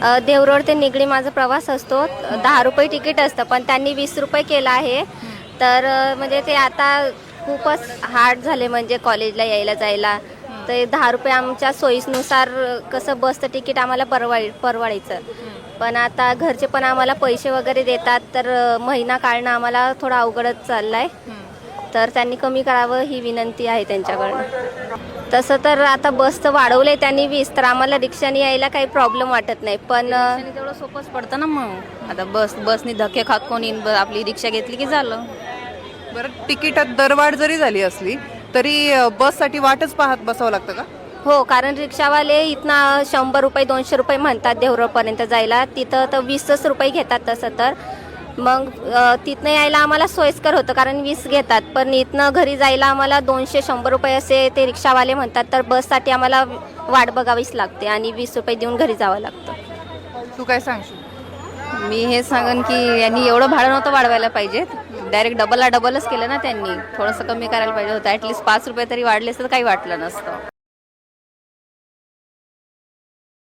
देवरोड ते निगडी माझा प्रवास असतो. 10 रुपये तिकीट असतं, पण त्यांनी 20 रुपये केलं आहे. तर म्हणजे ते आता खूपच हार्ड झाले म्हणजे कॉलेजला यायला जायला. तर 10 रुपये आमच्या सोयीनुसार कसं बसचं तिकीट आम्हाला परवडायचं. पण आता घरचे पण आम्हाला पैसे वगैरे देतात, तर महिना काढणं आम्हाला थोडा अवघडच चालला आहे. तर त्यांनी कमी करावं ही विनंती आहे त्यांच्याकडनं. तसं तर आता बसचं वाढवलं आहे त्यांनी 20, तर आम्हाला रिक्षाने यायला काही प्रॉब्लेम वाटत नाही. पण तेवढं सोपंच पडतं ना. मग आता बसनी धक्के खात कोणी आपली रिक्षा घेतली की झालं. बरं, तिकिटात दरवाढ जरी झाली असली तरी बससाठी वाटच पाहत बसावं लागतं का? हो, कारण रिक्षावाले इथनं 100 रुपये 200 रुपये म्हणतात देवरोडपर्यंत जायला. तिथं तर 20च रुपये घेतात. तसं तर मग तिथनं यायला आम्हाला सोयीस्कर होतं, कारण 20 घेतात. पण इथनं घरी जायला आम्हाला 200-100 रुपये असे ते रिक्षावाले म्हणतात. तर बससाठी आम्हाला वाट बघावीच लागते आणि 20 रुपये देऊन घरी जावं लागतं. तू काय सांगशील? मी हे सांगन की यांनी एवढं भाडं नव्हतं वाढवायला पाहिजेत. डायरेक्ट डबलच केलं ना त्यांनी. थोडंसं कमी करायला पाहिजे होतं. ॲटलिस्ट 5 रुपये तरी वाढले असतं तर काही वाटलं नसतं.